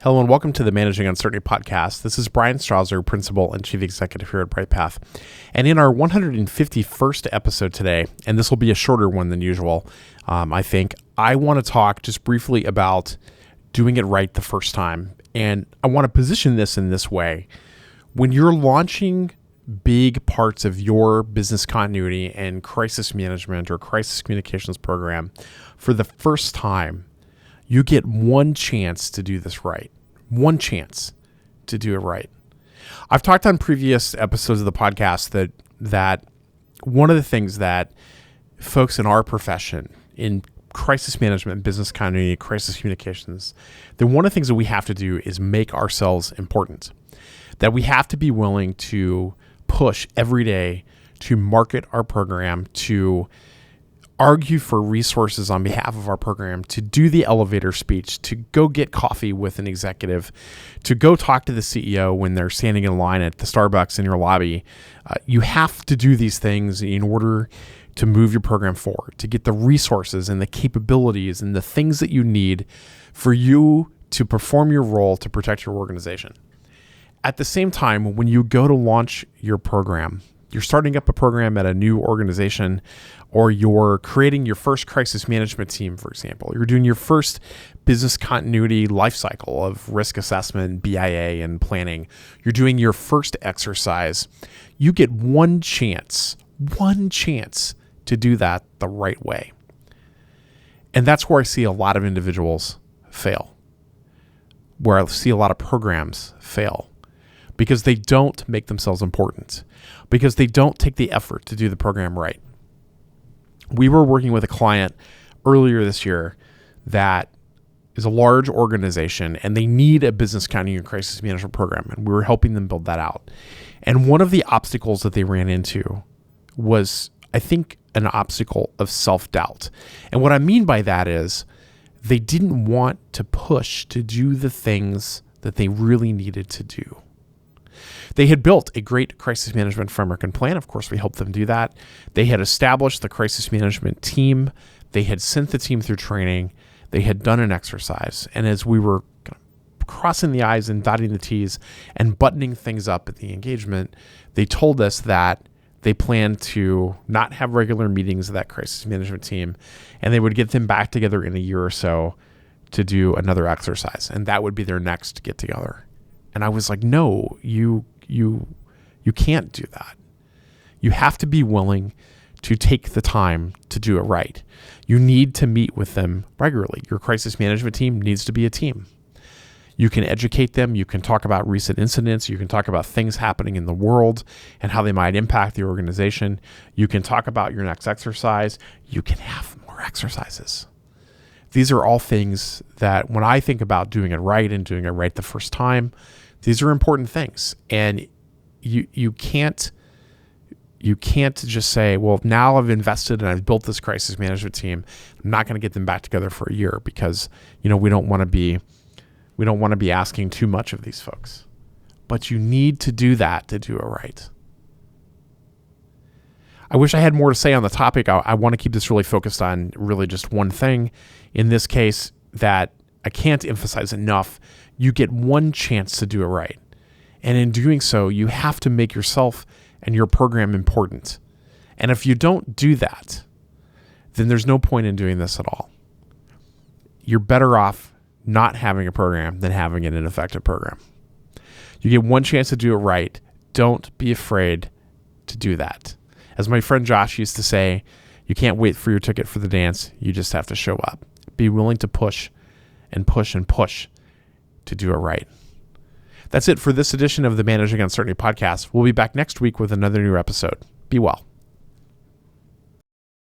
Hello and welcome to the Managing Uncertainty podcast. This is Bryan Strawser, Principal and Chief Executive here at Bryghtpath. And in our 151st episode today, and this will be a shorter one than usual, I think, I want to talk just briefly about doing it right the first time. And I want to position this in this way. When you're launching big parts of your business continuity and crisis management or crisis communications program for the first time, you get one chance to do this right. One chance to do it right. I've talked on previous episodes of the podcast that one of the things that folks in our profession, in crisis management, business continuity, crisis communications, that one of the things that we have to do is make ourselves important. That we have to be willing to push every day to market our program, to argue for resources on behalf of our program, to do the elevator speech, to go get coffee with an executive, to go talk to the CEO when they're standing in line at the Starbucks in your lobby. You have to do these things in order to move your program forward, to get the resources and the capabilities and the things that you need for you to perform your role to protect your organization. At the same time, when you go to launch your program, you're starting up a program at a new organization, or you're creating your first crisis management team, for example. You're doing your first business continuity life cycle of risk assessment, BIA, and planning. You're doing your first exercise. You get one chance to do that the right way. And that's where I see a lot of individuals fail, where I see a lot of programs fail, because they don't make themselves important, because they don't take the effort to do the program right. We were working with a client earlier this year that is a large organization and they need a business continuity and crisis management program. And we were helping them build that out. And one of the obstacles that they ran into was, I think, an obstacle of self-doubt. And what I mean by that is they didn't want to push to do the things that they really needed to do. They had built a great crisis management framework and plan. Of course, we helped them do that. They had established the crisis management team. They had sent the team through training. They had done an exercise. And as we were crossing the I's and dotting the T's and buttoning things up at the engagement, they told us that they planned to not have regular meetings of that crisis management team, and they would get them back together in a year or so to do another exercise. And that would be their next get together. And I was like, no, you can't do that. You have to be willing to take the time to do it right. You need to meet with them regularly. Your crisis management team needs to be a team. You can educate them. You can talk about recent incidents. You can talk about things happening in the world and how they might impact the organization. You can talk about your next exercise. You can have more exercises. These are all things that when I think about doing it right and doing it right the first time, these are important things. And you can't just say, well, now I've invested and I've built this crisis management team, I'm not going to get them back together for a year, because we don't want to be asking too much of these folks. But you need to do that to do it right. I wish I had more to say on the topic. I want to keep this really focused on really just one thing. In this case, that I can't emphasize enough, you get one chance to do it right. And in doing so, you have to make yourself and your program important. And if you don't do that, then there's no point in doing this at all. You're better off not having a program than having an ineffective program. You get one chance to do it right. Don't be afraid to do that. As my friend Josh used to say, you can't wait for your ticket for the dance. You just have to show up. Be willing to push and push and push to do it right. That's it for this edition of the Managing Uncertainty podcast. We'll be back next week with another new episode. Be well.